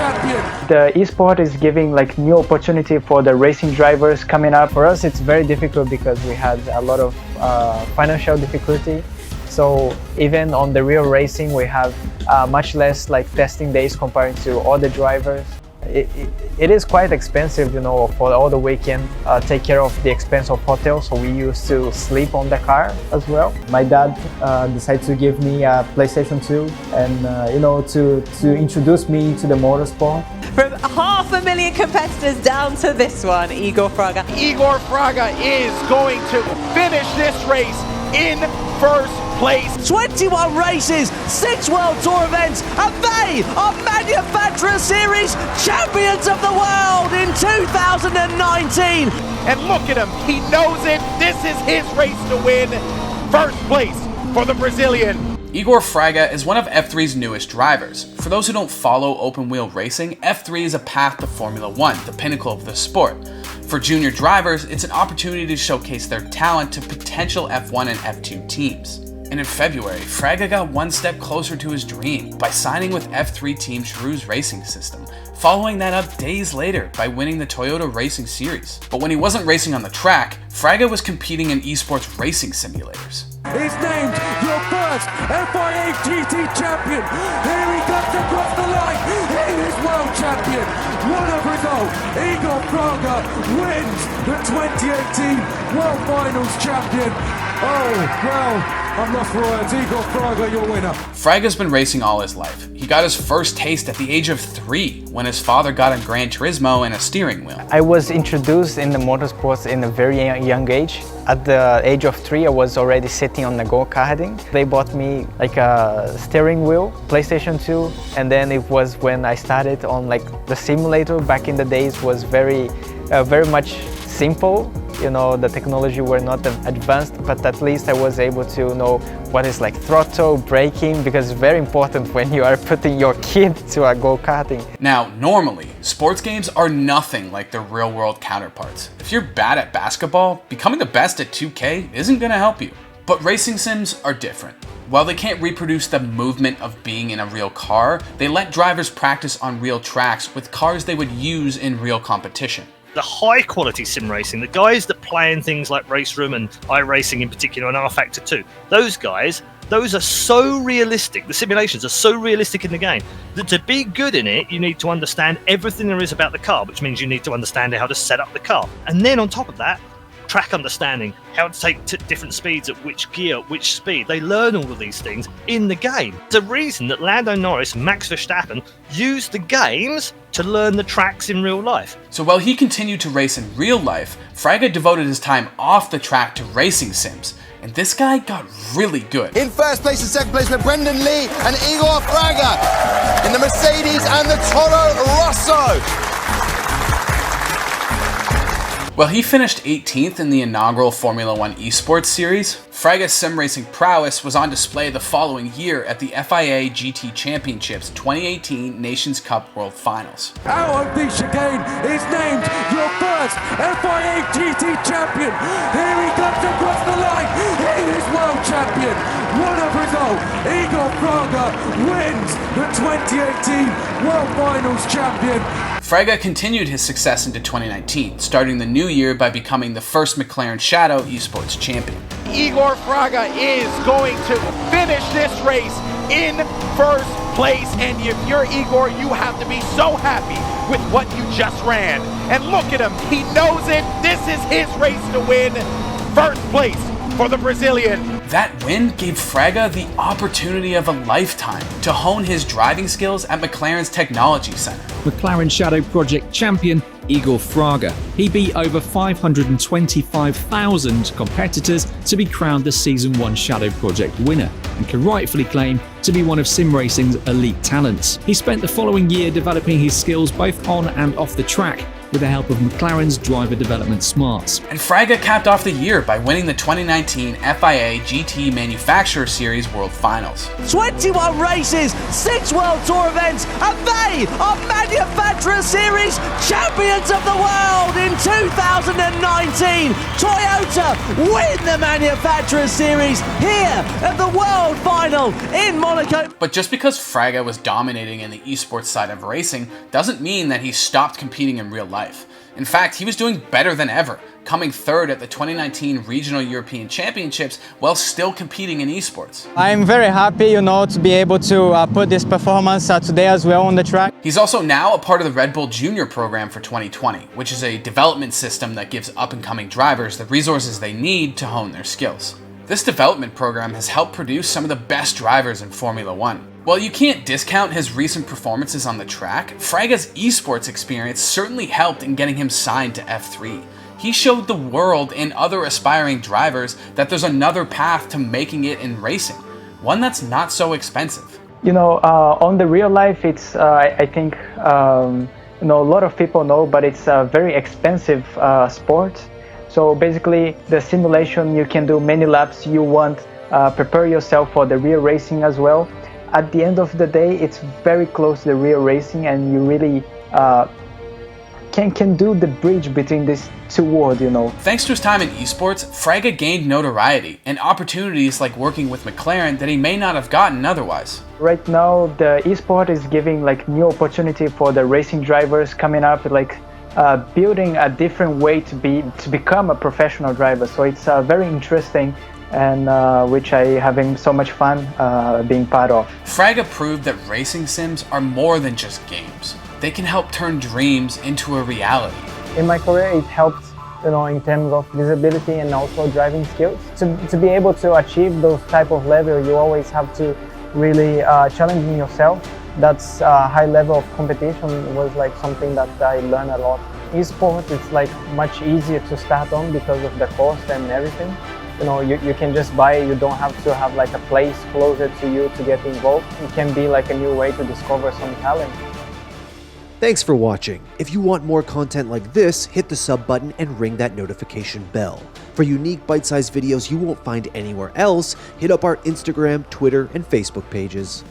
champion. The esport is giving like new opportunity for the racing drivers coming up. For us, it's very difficult because we had a lot of financial difficulty. So even on the real racing, we have much less like testing days compared to other drivers. It is quite expensive, you know, for all the weekend, take care of the expense of hotels, so we used to sleep on the car as well. My dad decided to give me a PlayStation 2 and, you know, to introduce me to the motorsport. From 500,000 competitors down to this one, Igor Fraga. Igor Fraga is going to finish this race in first place. 21 races, 6 World Tour events, and they are Manufacturer Series champions of the world in 2019. And look at him, he knows it. This is his race to win. First place for the Brazilian. Igor Fraga is one of F3's newest drivers. For those who don't follow open-wheel racing, F3 is a path to Formula 1, the pinnacle of the sport. For junior drivers, it's an opportunity to showcase their talent to potential F1 and F2 teams. And in February, Fraga got one step closer to his dream by signing with F3 team Charouz Racing System, following that up days later by winning the Toyota Racing Series. But when he wasn't racing on the track, Fraga was competing in esports racing simulators. He's named your first FIA GT champion. Here he comes across the line. He is world champion. What a result. Igor Fraga wins the 2018 World Finals champion. Oh, well, I'm lost for words. Igor Fraga, your winner. Fraga's been racing all his life. He got his first taste at the age of 3 when his father got a Gran Turismo and a steering wheel. I was introduced in the motorsports in a very young age. At the age of 3, I was already sitting on the go-karting. They bought me like a steering wheel, PlayStation 2, and then it was when I started on like the simulator. Back in the days was very much simple. You know, the technology were not advanced, but at least I was able to know what is like throttle, braking, because it's very important when you are putting your kid to a go-karting. Now, normally, sports games are nothing like their real-world counterparts. If you're bad at basketball, becoming the best at 2K isn't gonna help you. But racing sims are different. While they can't reproduce the movement of being in a real car, they let drivers practice on real tracks with cars they would use in real competition. The high quality sim racing, the guys that play in things like Race Room and iRacing in particular and R-Factor 2, those guys, those are so realistic, the simulations are so realistic in the game, that to be good in it, you need to understand everything there is about the car, which means you need to understand how to set up the car. And then on top of that, track understanding, how to take different speeds at which gear, which speed. They learn all of these things in the game. There's a reason that Lando Norris and Max Verstappen used the games to learn the tracks in real life. So while he continued to race in real life, Fraga devoted his time off the track to racing sims. And this guy got really good. In first place and second place were Brendan Lee and Igor Fraga in the Mercedes and the Toro Rosso. While he finished 18th in the inaugural Formula 1 esports series, Fraga's sim racing prowess was on display the following year at the FIA GT Championships 2018 Nations Cup World Finals. Out of the chicane is named your first FIA GT champion. Here he comes across the line. He is world champion. What a result. Igor Fraga wins the 2018 World Finals champion. Fraga continued his success into 2019, starting the new year by becoming the first McLaren Shadow esports champion. Igor Fraga is going to finish this race in first place. And if you're Igor, you have to be so happy with what you just ran. And look at him, he knows it. This is his race to win. First place for the Brazilian. That win gave Fraga the opportunity of a lifetime to hone his driving skills at McLaren's Technology Center. McLaren Shadow Project champion Igor Fraga. He beat over 525,000 competitors to be crowned the Season 1 Shadow Project winner and can rightfully claim to be one of sim racing's elite talents. He spent the following year developing his skills both on and off the track, with the help of McLaren's driver development smarts. And Fraga capped off the year by winning the 2019 FIA GT Manufacturer Series World Finals. 21 races, 6 World Tour events, and they are Manufacturer Series champions of the world in 2019. Toyota win the Manufacturer Series here at the World Final in Monaco. But just because Fraga was dominating in the esports side of racing doesn't mean that he stopped competing in real life. In fact, he was doing better than ever, coming third at the 2019 Regional European Championships while still competing in esports. I'm very happy, to be able to put this performance today as well on the track. He's also now a part of the Red Bull Junior program for 2020, which is a development system that gives up-and-coming drivers the resources they need to hone their skills. This development program has helped produce some of the best drivers in Formula One. While you can't discount his recent performances on the track, Fraga's esports experience certainly helped in getting him signed to F3. He showed the world and other aspiring drivers that there's another path to making it in racing, one that's not so expensive. On the real life, it's I think a lot of people know, but it's a very expensive sport. So basically, the simulation, you can do many laps you want, prepare yourself for the real racing as well. At the end of the day, it's very close to the real racing, and you really can do the bridge between these two worlds, Thanks to his time in esports, Fraga gained notoriety and opportunities like working with McLaren that he may not have gotten otherwise. Right now, the esport is giving new opportunity for the racing drivers coming up, building a different way to become a professional driver. So it's very interesting, and which I having so much fun being part of. Fraga proved that racing sims are more than just games. They can help turn dreams into a reality. In my career, it helped, in terms of visibility and also driving skills. To be able to achieve those type of level, you always have to really challenge yourself. That's a high level of competition was something that I learned a lot. Esports, it's much easier to start on because of the cost and everything. You can just buy it. You don't have to have a place closer to you to get involved. It can be a new way to discover some talent. Thanks for watching. If you want more content like this, hit the sub button and ring that notification bell. For unique bite-sized videos you won't find anywhere else, hit up our Instagram, Twitter, and Facebook pages.